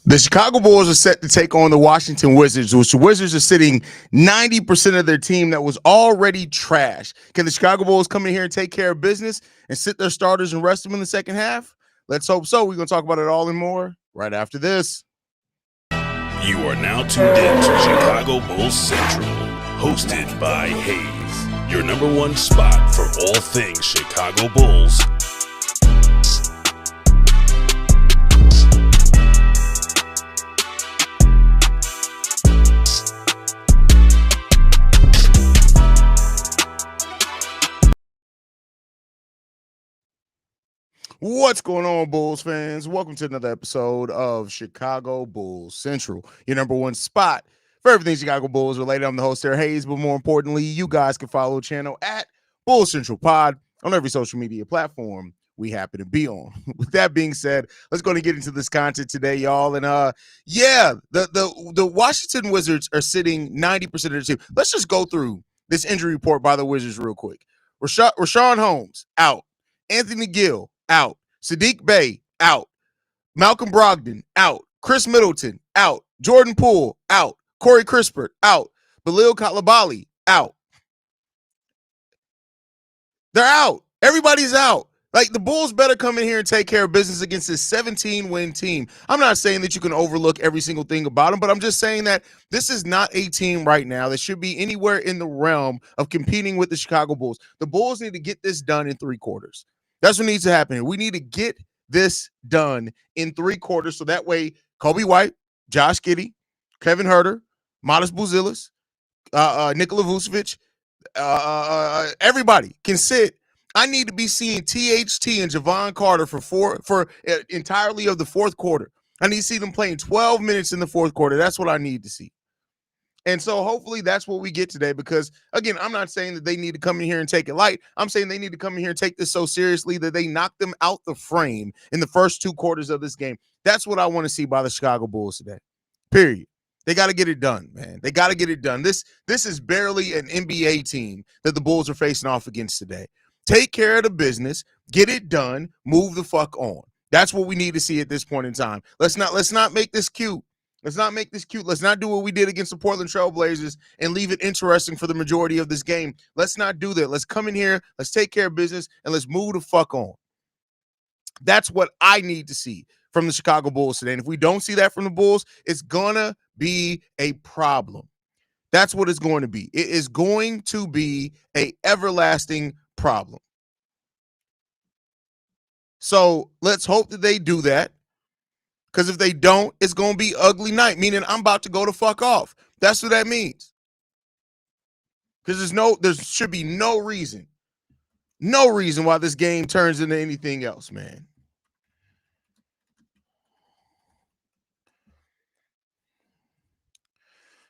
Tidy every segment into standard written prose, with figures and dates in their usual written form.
The Chicago Bulls are set to take on the Washington Wizards, which the Wizards are sitting 90% of their team that was already trash. Can the Chicago Bulls come in here and take care of business and sit their starters and rest them in the second half? Let's hope so. We're going to talk about it all and more right after this. You are now tuned in to Chicago Bulls Central, hosted by Haize, your number one spot for all things Chicago Bulls. What's going on, Bulls fans? Welcome to another episode of Chicago Bulls Central, your number one spot for everything Chicago Bulls related. I'm the host there, Haize, but more importantly, you guys can follow the channel at Bulls Central Pod on every social media platform we happen to be on. With that being said, let's go and get into this content today, y'all. And the Washington Wizards are sitting 90% of their team. Let's just go through this injury report by the Wizards real quick. Rashawn Holmes out. Anthony Gill out. Sadiq Bey out. Malcolm Brogdon out. Chris Middleton out. Jordan Poole out. Corey Crispert out. Bilal Coulibaly out. They're out. Everybody's out. Like, the Bulls better come in here and take care of business against this 17-win team. I'm not saying that you can overlook every single thing about them, but I'm just saying that this is not a team right now that should be anywhere in the realm of competing with the Chicago Bulls. The Bulls need to get this done in 3 quarters. That's what needs to happen. We need to get this done in 3 quarters so that way Kobe White, Josh Giddey, Kevin Huerter, Modest Buzelis, Nikola Vucevic, everybody can sit. I need to be seeing THT and Javon Carter for entirely of the fourth quarter. I need to see them playing 12 minutes in the fourth quarter. That's what I need to see. And so hopefully that's what we get today because, again, I'm not saying that they need to come in here and take it light. I'm saying they need to come in here and take this so seriously that they knock them out the frame in the first 2 quarters of this game. That's what I want to see by the Chicago Bulls today, period. They got to get it done, man. They got to get it done. This is barely an NBA team that the Bulls are facing off against today. Take care of the business, get it done, move the fuck on. That's what we need to see at this point in time. Let's not make this cute. Let's not make this cute. Let's not do what we did against the Portland Trail Blazers and leave it interesting for the majority of this game. Let's not do that. Let's come in here, let's take care of business, and let's move the fuck on. That's what I need to see from the Chicago Bulls today. And if we don't see that from the Bulls, it's going to be a problem. That's what it's going to be. It is going to be an everlasting problem. So let's hope that they do that. Because if they don't, it's going to be ugly night, meaning I'm about to go the fuck off. That's what that means. Because there should be no reason why this game turns into anything else, man.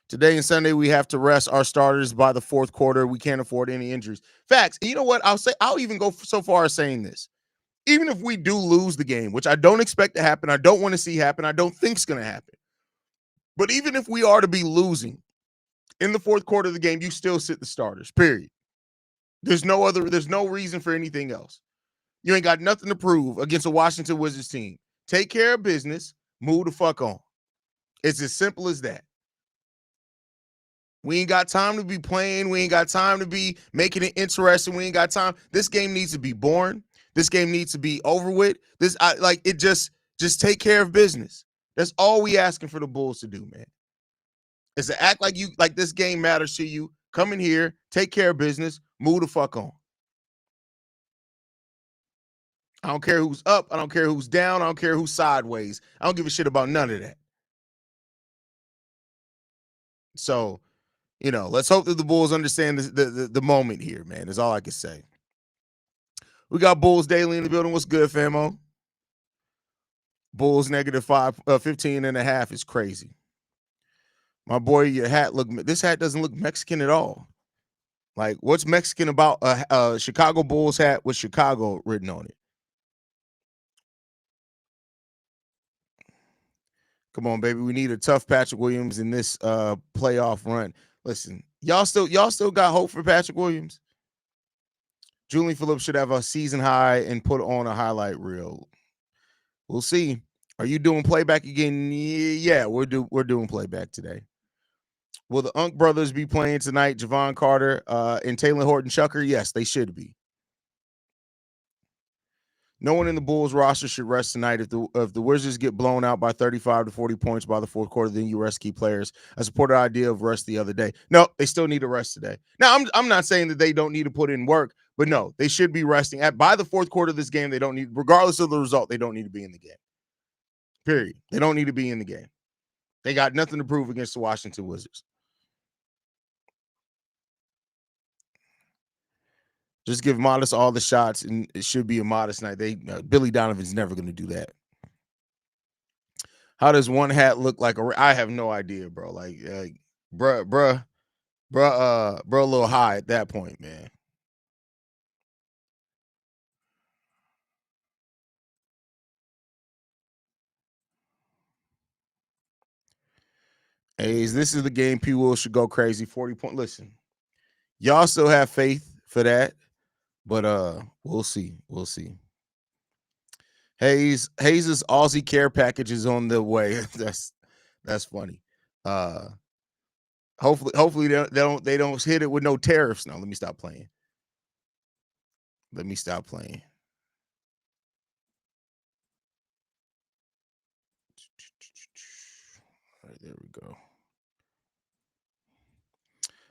Today and Sunday, we have to rest our starters by the fourth quarter. We can't afford any injuries. Facts. And you know what? I'll even go so far as saying this. Even if we do lose the game, which I don't expect to happen, I don't want to see happen, I don't think it's going to happen. But even if we are to be losing in the fourth quarter of the game, you still sit the starters, period. There's no reason for anything else. You ain't got nothing to prove against a Washington Wizards team. Take care of business, move the fuck on. It's as simple as that. We ain't got time to be playing. We ain't got time to be making it interesting. We ain't got time. This game needs to be boring. This game needs to be over with. Just take care of business. That's all we asking for the Bulls to do, man. Is to act like this game matters to you. Come in here, take care of business, move the fuck on. I don't care who's up. I don't care who's down. I don't care who's sideways. I don't give a shit about none of that. So, let's hope that the Bulls understand the moment here, man. That's all I can say. We got Bulls Daily in the building. What's good, famo? Bulls negative 15 and a half is crazy. My boy, your hat this hat doesn't look Mexican at all. Like, what's Mexican about a Chicago Bulls hat with Chicago written on it? Come on, baby. We need a tough Patrick Williams in this playoff run. Listen, y'all still got hope for Patrick Williams? Julian Phillips should have a season high and put on a highlight reel. We'll see. Are you doing playback again? Yeah, we're doing playback today. Will the Unk brothers be playing tonight? Javon Carter and Taylor Horton Chucker? Yes, they should be. No one in the Bulls roster should rest tonight. If the Wizards get blown out by 35 to 40 points by the fourth quarter, then you rest key players. I supported the idea of rest the other day. No, they still need to rest today. Now, I'm not saying that they don't need to put in work, but no, they should be resting. By the fourth quarter of this game, they don't need, regardless of the result, they don't need to be in the game. Period. They don't need to be in the game. They got nothing to prove against the Washington Wizards. Just give Modest all the shots, and it should be a Modest night. Billy Donovan's never going to do that. How does one hat look like I have no idea, bro. Like bruh, a little high at that point, man. Haize, this is the game P. Will should go crazy. 40 point. Listen, y'all still have faith for that, but we'll see. We'll see. Haize's Aussie care package is on the way. That's funny. Hopefully they don't hit it with no tariffs. Now let me stop playing. All right, there we go.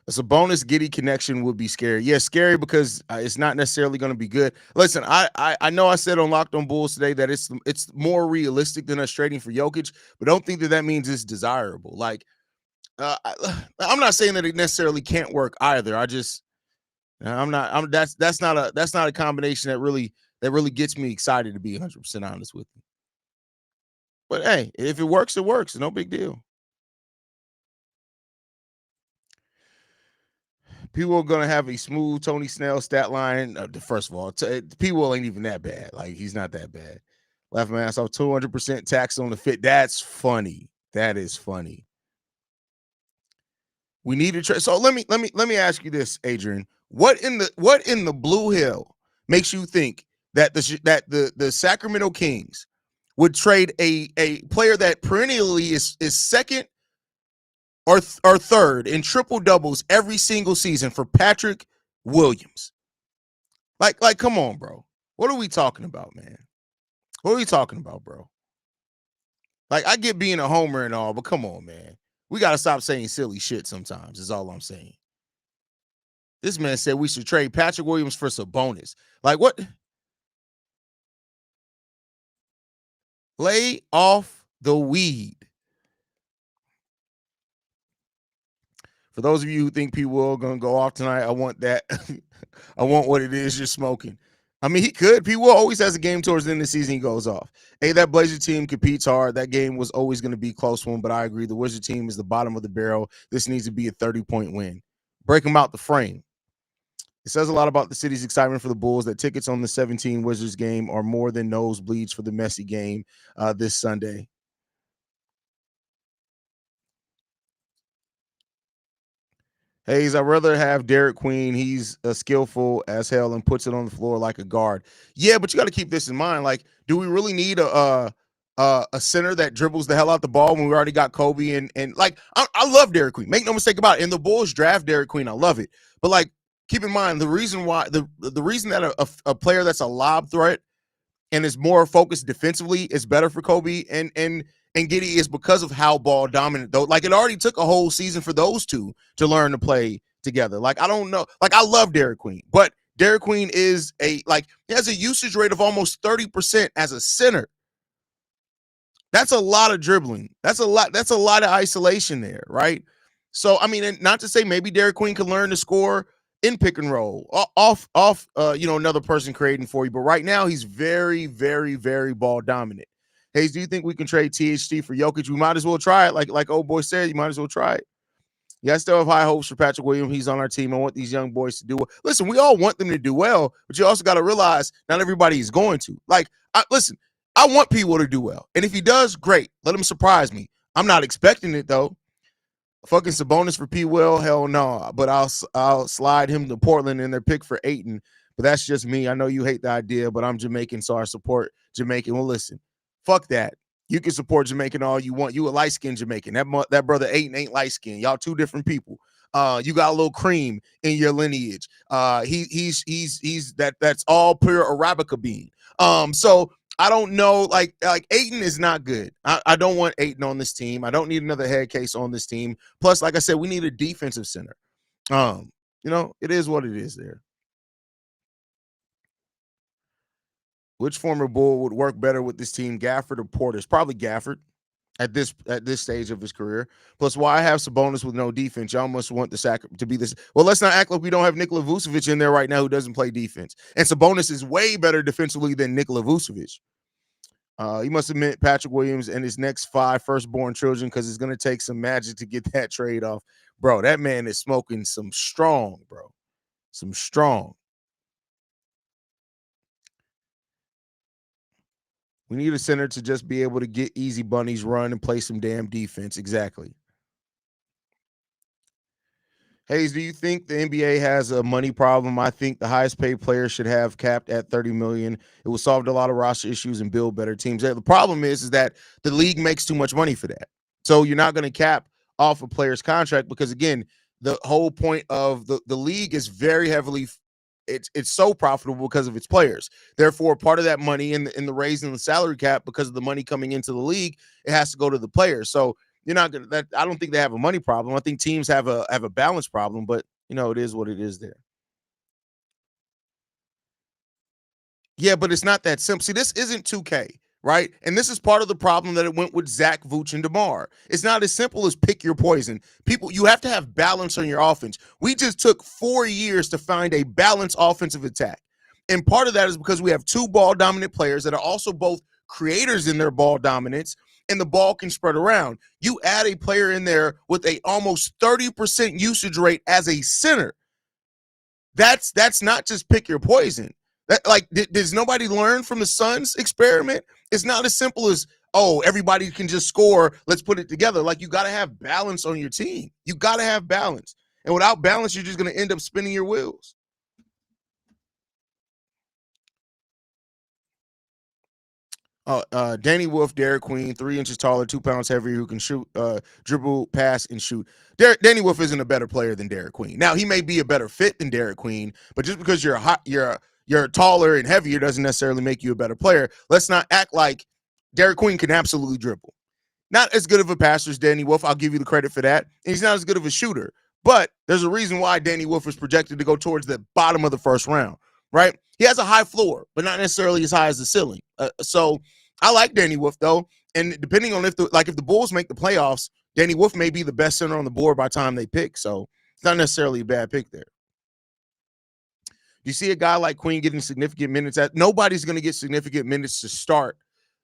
It's a bonus. Giddy connection would be scary. Yeah, scary because it's not necessarily going to be good. Listen, I know I said on Locked On Bulls today that it's more realistic than us trading for Jokic, but don't think that means it's desirable. Like, I'm not saying that it necessarily can't work either. That's not a combination that really gets me excited, to be 100% honest with you. But hey, if it works, it works. No big deal. People are gonna have a smooth Tony Snell stat line. First of all, P-Will ain't even that bad. Like, he's not that bad. Left my ass off 200% tax on the fit. That's funny. That is funny. We need to try. So let me ask you this, Adrian. What in the blue hell makes you think that the Sacramento Kings would trade a player that perennially is second or third in triple doubles every single season for Patrick Williams? Like, come on, bro. What are we talking about, man? What are we talking about, bro? Like, I get being a homer and all, but come on, man. We got to stop saying silly shit sometimes, is all I'm saying. This man said we should trade Patrick Williams for Sabonis. Like, what? Lay off the weed. For those of you who think P. Will gonna go off tonight, I want that. I want what it is you're smoking. I mean, he could. P. Will always has a game towards the end of the season, he goes off. Hey, that Blazer team competes hard. That game was always going to be a close one, but I agree. The Wizard team is the bottom of the barrel. This needs to be a 30-point win. Break them out the frame. It says a lot about the city's excitement for the Bulls that tickets on the 17 Wizards game are more than nosebleeds for the messy game this Sunday. Haize, I'd rather have Derek Queen. He's skillful as hell and puts it on the floor like a guard. Yeah, but you got to keep this in mind. Like, do we really need a center that dribbles the hell out the ball when we already got Kobe? And like, I love Derek Queen. Make no mistake about it. In the Bulls draft Derek Queen, I love it. But like, keep in mind the reason why the reason that a player that's a lob threat and is more focused defensively is better for Kobe and Giddey is because of how ball dominant, though. Like, it already took a whole season for those two to learn to play together. Like, I don't know. Like, I love Derek Queen, but Derek Queen is he has a usage rate of almost 30% as a center. That's a lot of dribbling. That's a lot of isolation there, right? So, I mean, not to say maybe Derek Queen could learn to score in pick and roll off another person creating for you, but right now he's very, very, very ball dominant. Haize, do you think we can trade THT for Jokic? We might as well try it. Like old boy said, you might as well try it. Yeah, I still have high hopes for Patrick Williams. He's on our team. I want these young boys to do well. Listen, we all want them to do well, but you also got to realize not everybody is going to. Like, I want people to do well. And if he does, great. Let him surprise me. I'm not expecting it, though. Fucking Sabonis for P. Will, hell no. But I'll slide him to Portland in their pick for Ayton. But that's just me. I know you hate the idea, but I'm Jamaican, so I support Jamaican. Well, listen. Fuck that. You can support Jamaican all you want. You a light-skinned Jamaican. That brother Aiden ain't light-skinned. Y'all two different people. You got a little cream in your lineage. He's that's all pure Arabica bean. So I don't know, like Aiden is not good. I don't want Aiden on this team. I don't need another head case on this team. Plus, like I said, we need a defensive center. It is what it is there. Which former Bull would work better with this team, Gafford or Portis? Probably Gafford at this stage of his career. Plus, why have Sabonis with no defense? Y'all must want the sack to be this. Well, let's not act like we don't have Nikola Vucevic in there right now who doesn't play defense. And Sabonis is way better defensively than Nikola Vucevic. He must admit Patrick Williams and his next 5 firstborn children, because it's going to take some magic to get that trade off. Bro, that man is smoking some strong, bro. Some strong. We need a center to just be able to get easy bunnies, run, and play some damn defense. Exactly. Haize, do you think the NBA has a money problem? I think the highest paid players should have capped at $30 million. It will solve a lot of roster issues and build better teams. The problem is that the league makes too much money for that. So you're not going to cap off a player's contract because, again, the whole point of the league is very heavily it's so profitable because of its players. Therefore, part of that money in the raising the salary cap, because of the money coming into the league, it has to go to the players. So you're not gonna. I don't think they have a money problem. I think teams have a balance problem, but it is what it is there. Yeah, but it's not that simple. See, this isn't 2K, right? And this is part of the problem that it went with Zach, Vooch, and DeMar. It's not as simple as pick your poison. People, you have to have balance on your offense. We just took 4 years to find a balanced offensive attack. And part of that is because we have 2 ball-dominant players that are also both creators in their ball dominance, and the ball can spread around. You add a player in there with a almost 30% usage rate as a center. That's not just pick your poison. Does nobody learn from the Suns experiment? It's not as simple as, oh, everybody can just score, let's put it together. Like, you got to have balance on your team. You got to have balance. And without balance, you're just going to end up spinning your wheels. Danny Wolf, Derek Queen, 3 inches taller, 2 pounds heavier, who can shoot, dribble, pass, and shoot. Danny Wolf isn't a better player than Derek Queen. Now, he may be a better fit than Derek Queen, but just because you're taller and heavier doesn't necessarily make you a better player. Let's not act like Derek Queen can absolutely dribble. Not as good of a passer as Danny Wolf. I'll give you the credit for that. And he's not as good of a shooter. But there's a reason why Danny Wolf was projected to go towards the bottom of the first round, right? He has a high floor, but not necessarily as high as the ceiling. So I like Danny Wolf, though. And depending on if the Bulls make the playoffs, Danny Wolf may be the best center on the board by the time they pick. So it's not necessarily a bad pick there. You see a guy like Queen getting significant minutes. Nobody's going to get significant minutes to start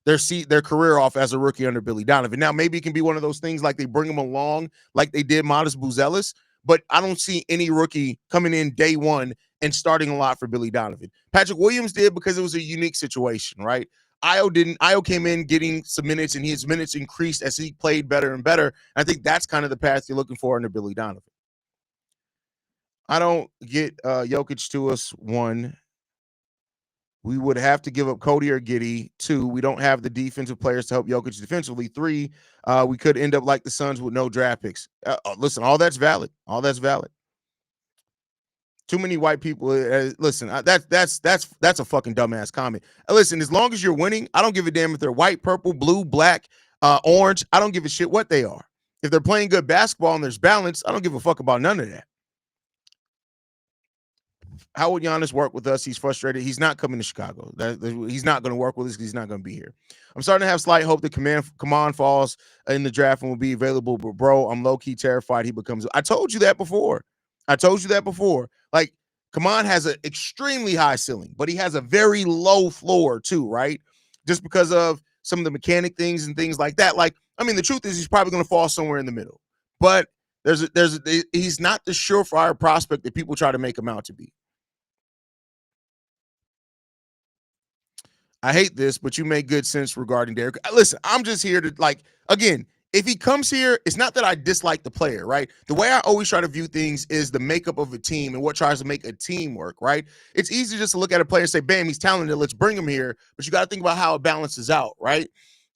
their career off as a rookie under Billy Donovan. Now, maybe it can be one of those things like they bring him along like they did Modest Buzelis, but I don't see any rookie coming in day one and starting a lot for Billy Donovan. Patrick Williams did because it was a unique situation, right? Io didn't. Io came in getting some minutes, and his minutes increased as he played better and better. I think that's kind of the path you're looking for under Billy Donovan. I don't get Jokic to us. 1, we would have to give up Cody or Giddey. 2, we don't have the defensive players to help Jokic defensively. 3, we could end up like the Suns with no draft picks. Listen, all that's valid. All that's valid. Too many white people. Listen, that's a fucking dumbass comment. Listen, as long as you're winning, I don't give a damn if they're white, purple, blue, black, orange. I don't give a shit what they are. If they're playing good basketball and there's balance, I don't give a fuck about none of that. How would Giannis work with us? He's frustrated. He's not coming to Chicago. He's not going to work with us because he's not going to be here. I'm starting to have slight hope that Kaman falls in the draft and will be available. But, bro, I'm low-key terrified he becomes – I told you that before. Like, Kaman has an extremely high ceiling, but he has a very low floor too, right? Just because of some of the mechanic things and things like that. Like, I mean, the truth is he's probably going to fall somewhere in the middle. But he's not the surefire prospect that people try to make him out to be. I hate this, but you make good sense regarding Derek. Listen, I'm just here to, like, again, if he comes here, it's not that I dislike the player, right? The way I always try to view things is the makeup of a team and what tries to make a team work, right? It's easy just to look at a player and say, bam, he's talented, let's bring him here. But you got to think about how it balances out, right?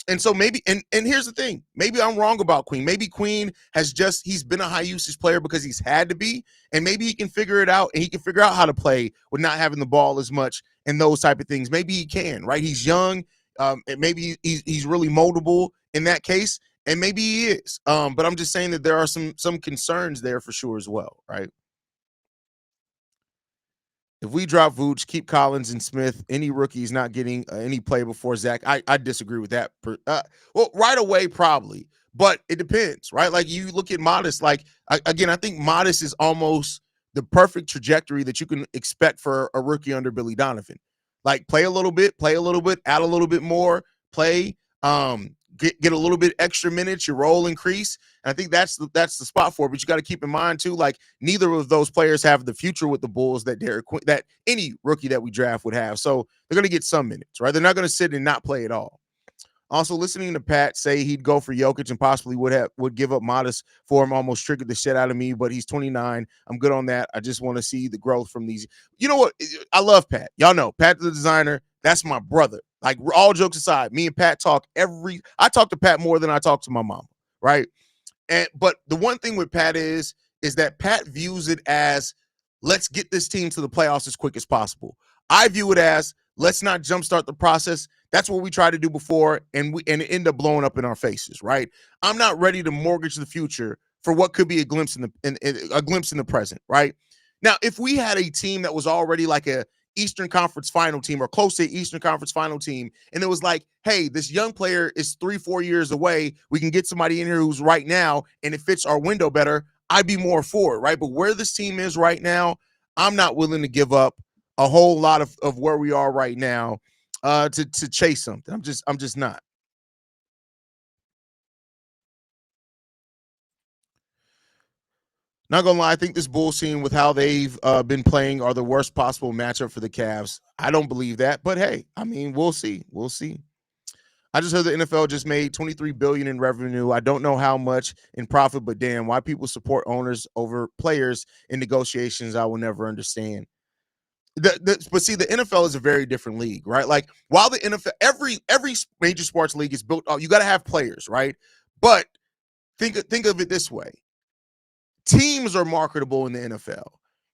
And so maybe, and here's the thing, maybe I'm wrong about Queen. Maybe Queen he's been a high usage player because he's had to be, and maybe he can figure it out, and he can figure out how to play with not having the ball as much and those type of things. Maybe he can, right? He's young, and maybe he's really moldable in that case, and maybe he is. But I'm just saying that there are some concerns there for sure as well, right? If we drop Vooch, keep Collins and Smith, any rookies not getting any play before Zach, I disagree with that. Well, right away, probably, but it depends, right? Like you look at Modest, like again, I think Modest is almost the perfect trajectory that you can expect for a rookie under Billy Donovan. Like play a little bit, add a little bit more, play, get a little bit extra minutes, your role increase. And I think that's the spot for it. But you got to keep in mind too, like neither of those players have the future with the Bulls that any rookie that we draft would have. So they're going to get some minutes, right? They're not going to sit and not play at all. Also, listening to Pat say he'd go for Jokic and possibly would give up Modest for him almost triggered the shit out of me, but he's 29. I'm good on that. I just want to see the growth from these. You know what? I love Pat. Y'all know Pat the designer. That's my brother. Like all jokes aside, me and Pat I talk to Pat more than I talk to my mom, right? But the one thing with Pat is that Pat views it as let's get this team to the playoffs as quick as possible. I view it as let's not jumpstart the process. That's what we tried to do before, and it ended up blowing up in our faces, right? I'm not ready to mortgage the future for what could be a glimpse in the present, right? Now, if we had a team that was already like a Eastern Conference final team or close to Eastern Conference final team, and it was like, hey, this young player is 3-4 years away, we can get somebody in here who's right now, and it fits our window better, I'd be more for it, right? But where this team is right now, I'm not willing to give up a whole lot of where we are right now to chase something. I'm just not. Not gonna lie, I think this Bulls team, with how they've been playing, are the worst possible matchup for the Cavs. I don't believe that, but hey, I mean, we'll see. We'll see. I just heard the NFL just made $23 billion in revenue. I don't know how much in profit, but damn, why people support owners over players in negotiations, I will never understand. But see, the NFL is a very different league, right? Like while the NFL, every major sports league is built, you got to have players, right? But think of it this way: teams are marketable in the NFL.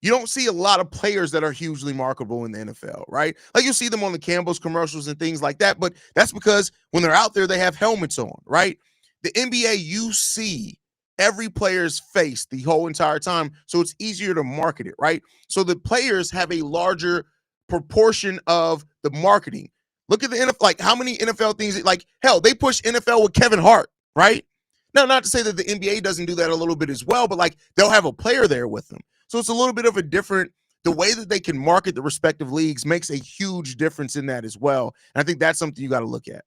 You don't see a lot of players that are hugely marketable in the NFL, right? Like you see them on the Campbell's commercials and things like that, but that's because when they're out there, they have helmets on, right? The NBA, you see every player's face the whole entire time, so it's easier to market it, right? So the players have a larger proportion of the marketing. Look at the NFL, like how many NFL things, like hell, they push NFL with Kevin Hart, right? Now, not to say that the NBA doesn't do that a little bit as well, but like they'll have a player there with them. So it's a little bit of a different, the way that they can market the respective leagues makes a huge difference in that as well. And I think that's something you got to look at.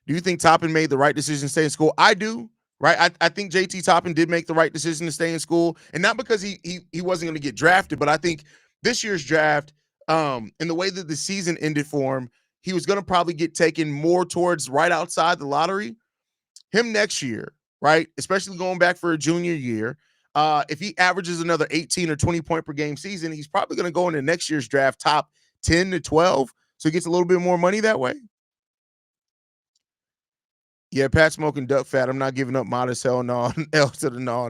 Do you think Toppin made the right decision to stay in school? I do, right? I think JT Toppin did make the right decision to stay in school. And not because he wasn't going to get drafted, but I think this year's draft, in the way that the season ended for him, he was going to probably get taken more towards right outside the lottery. Him next year, right? Especially going back for a junior year. If he averages another 18 or 20 point per game season, he's probably going to go into next year's draft top 10 to 12. So he gets a little bit more money that way. Yeah, Pat smoking duck fat. I'm not giving up Modest. Hell no. L to the no.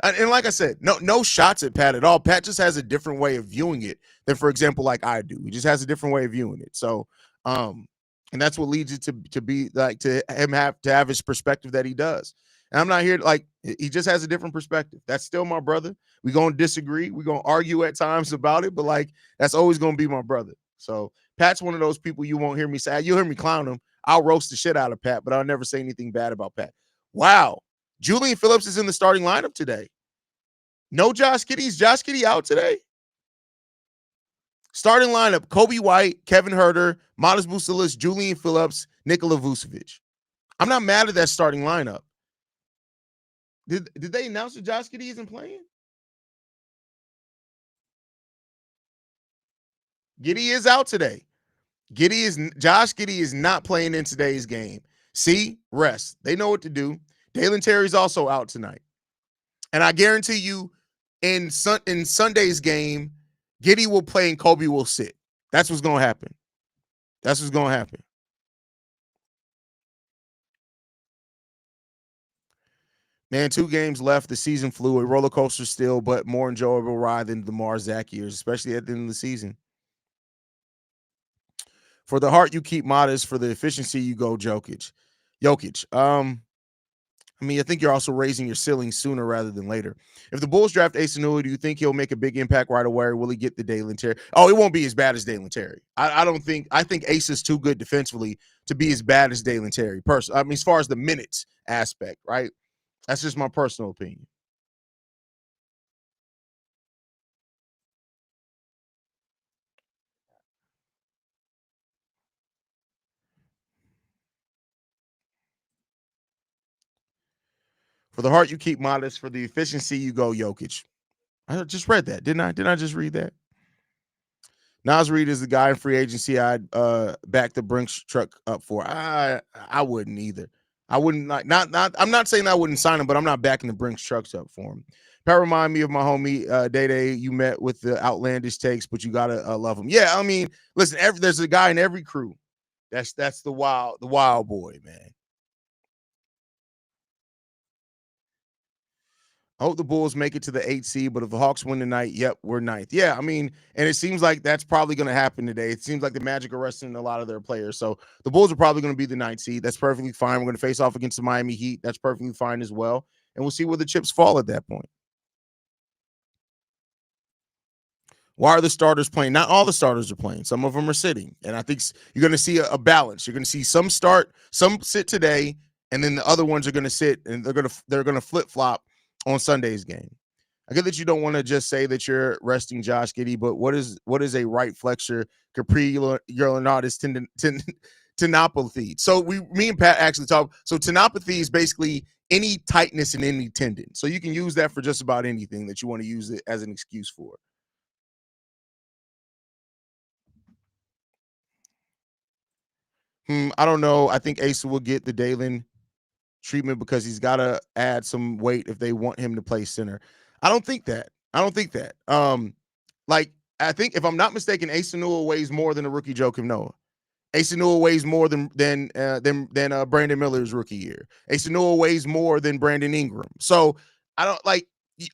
And like I said, no shots at Pat at all. Pat just has a different way of viewing it than, for example, like I do. He just has a different way of viewing it. So, and that's what leads it to be like to him have his perspective that he does. And I'm not here to, like, he just has a different perspective. That's still my brother. We're gonna disagree. We're gonna argue at times about it, but like that's always gonna be my brother. So Pat's one of those people you won't hear me say. You'll hear me clown him. I'll roast the shit out of Pat, but I'll never say anything bad about Pat. Wow. Julian Phillips is in the starting lineup today. No Josh Giddey. Is Josh Giddey out today? Starting lineup: Kobe White, Kevin Huerter, Modest Bucelis, Julian Phillips, Nikola Vucevic. I'm not mad at that starting lineup. Did they announce that Josh Giddey isn't playing? Giddey is out today. Josh Giddey is not playing in today's game. See, rest. They know what to do. Dalen Terry's also out tonight. And I guarantee you in Sunday's game, Giddey will play and Kobe will sit. That's what's going to happen. That's what's going to happen. Man, 2 games left. The season flew. A roller coaster still, but more enjoyable ride than the Zach years, especially at the end of the season. For the heart, you keep modest. For the efficiency, you go Jokic. I mean, I think you're also raising your ceiling sooner rather than later. If the Bulls draft Ace Anua, do you think he'll make a big impact right away? Or will he get the Dalen Terry? Oh, it won't be as bad as Dalen Terry. I don't think. I think Ace is too good defensively to be as bad as Dalen Terry. I mean, as far as the minutes aspect, right? That's just my personal opinion. For the heart, you keep modest. For the efficiency, you go Jokic. I just read that, didn't I? Didn't I just read that? Nas Reed is the guy in free agency I'd back the Brinks truck up for. I wouldn't either. I wouldn't like not. I'm not saying I wouldn't sign him, but I'm not backing the Brinks trucks up for him. That remind me of my homie Day Day. You met with the outlandish takes, but you gotta love him. Yeah, I mean, listen, there's a guy in every crew. That's the wild boy, man. I hope the Bulls make it to the 8th seed, but if the Hawks win tonight, yep, we're ninth. Yeah, I mean, and it seems like that's probably going to happen today. It seems like the Magic are resting a lot of their players. So the Bulls are probably going to be the 9th seed. That's perfectly fine. We're going to face off against the Miami Heat. That's perfectly fine as well. And we'll see where the chips fall at that point. Why are the starters playing? Not all the starters are playing. Some of them are sitting. And I think you're going to see a balance. You're going to see some start, some sit today, and then the other ones are going to sit and they're going to flip-flop on Sunday's game. I get that you don't want to just say that you're resting Josh Giddey, but what is a right flexor capri urinatus tendinopathy? So me and Pat actually talk. So tendinopathy is basically any tightness in any tendon. So you can use that for just about anything that you want to use it as an excuse for. I don't know. I think Asa will get the Dalen treatment because he's got to add some weight if they want him to play center. I don't think that. Like I think if I'm not mistaken, Asa Newell weighs more than a rookie Joakim Noah. Asa Newell weighs more than Brandon Miller's rookie year. Asa Newell weighs more than Brandon Ingram. So I don't like.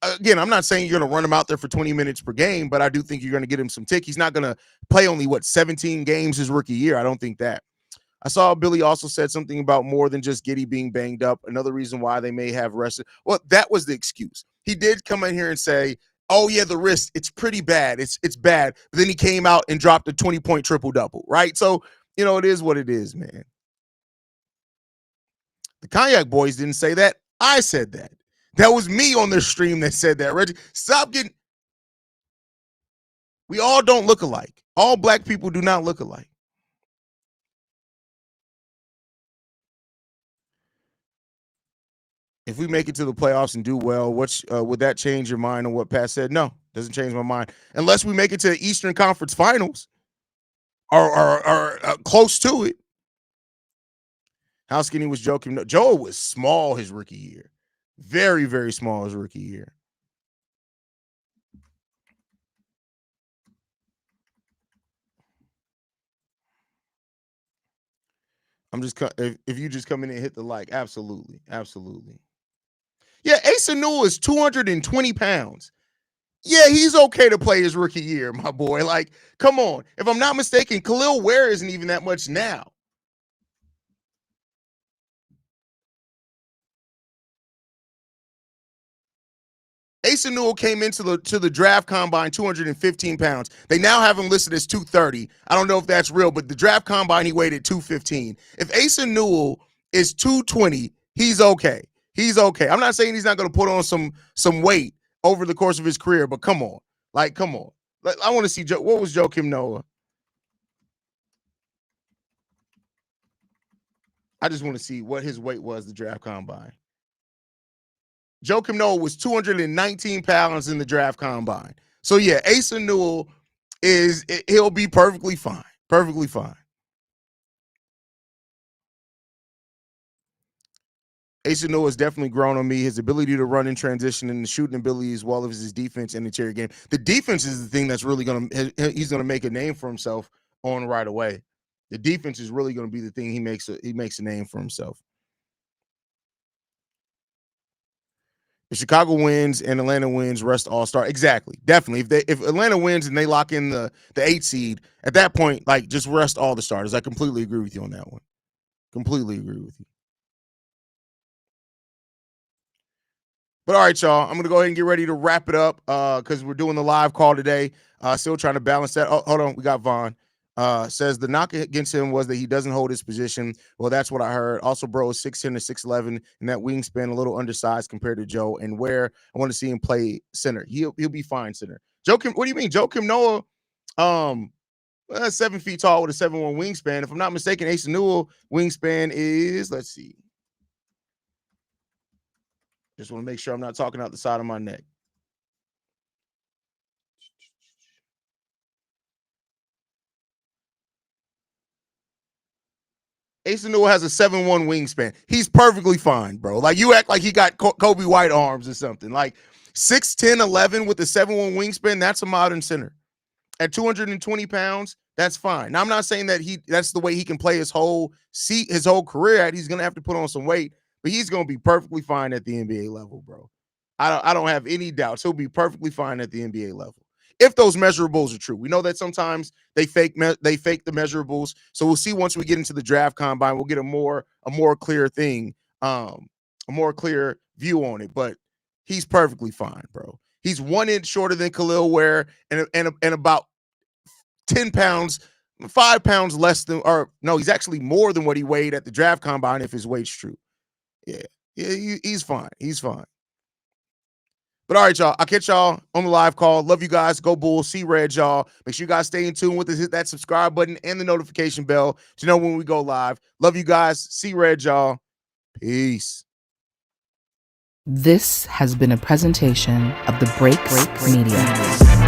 Again, I'm not saying you're going to run him out there for 20 minutes per game, but I do think you're going to get him some tick. He's not going to play only 17 games his rookie year. I don't think that. I saw Billy also said something about more than just Giddey being banged up. Another reason why they may have rested. Well, that was the excuse. He did come in here and say, "Oh yeah, the wrist, it's pretty bad. It's bad." But then he came out and dropped a 20-point triple-double, right? So, it is what it is, man. The Cognac Boys didn't say that. I said that. That was me on their stream that said that. Reggie, stop getting. We all don't look alike. All black people do not look alike. If we make it to the playoffs and do well, would that change your mind on what Pat said? No, doesn't change my mind. Unless we make it to the Eastern Conference Finals or close to it. How skinny was Joakim? Joe was small his rookie year. Very, very small his rookie year. I'm just if you just come in and hit the like, absolutely. Yeah, Asa Newell is 220 pounds. Yeah, he's okay to play his rookie year, my boy. Like, come on. If I'm not mistaken, Khalil Ware isn't even that much now. Asa Newell came into the draft combine 215 pounds. They now have him listed as 230. I don't know if that's real, but the draft combine he weighed at 215. If Asa Newell is 220, he's okay. He's okay. I'm not saying he's not going to put on some weight over the course of his career, but come on. Like, come on. I want to see what was Joakim Noah? I just want to see what his weight was the draft combine. Joakim Noah was 219 pounds in the draft combine. So yeah, Asa Newell he'll be perfectly fine. Perfectly fine. Asa Newell has definitely grown on me. His ability to run in transition and the shooting ability as well as his defense and interior game. The defense is the thing that's really he's gonna make a name for himself on right away. The defense is really going to be the thing he makes a name for himself. If Chicago wins and Atlanta wins, rest all-star. Exactly. Definitely. If Atlanta wins and they lock in the 8 seed, at that point, like, just rest all the starters. I completely agree with you on that one. Completely agree with you. But all right, y'all, I'm going to go ahead and get ready to wrap it up because we're doing the live call today. Still trying to balance that. Oh, hold on. We got Vaughn. Says the knock against him was that he doesn't hold his position. Well, that's what I heard. Also, bro is 6'10" to 6'11", and that wingspan a little undersized compared to Joe. And where I want to see him play center, he'll be fine center. Joe Kim, what do you mean? Joe Kim Noah, 7 feet tall with a 7'1" wingspan. If I'm not mistaken, Ace Newell wingspan is, let's see. Just want to make sure I'm not talking out the side of my neck. Ace Newell has a 7'1" wingspan. He's perfectly fine, bro. Like, you act like he got Kobe White arms or something. Like, 6'10", 11 with a 7'1" wingspan, that's a modern center. At 220 pounds, that's fine. Now, I'm not saying that that's the way he can play his whole career at. He's going to have to put on some weight, but he's going to be perfectly fine at the NBA level, bro. I don't have any doubts. He'll be perfectly fine at the NBA level. If those measurables are true. We know that sometimes they fake the measurables. So we'll see once we get into the draft combine. We'll get a more clear thing, a more clear view on it. But he's perfectly fine, bro. He's 1 inch shorter than Khalil Ware and about 10 pounds, 5 pounds less than, or no, he's actually more than what he weighed at the draft combine if his weight's true. Yeah, he's fine. He's fine. But all right, y'all, I'll catch y'all on the live call. Love you guys. Go Bulls. See Red, y'all. Make sure you guys stay in tune with us. Hit that subscribe button and the notification bell to know when we go live. Love you guys. See Red, y'all. Peace. This has been a presentation of the Break Media.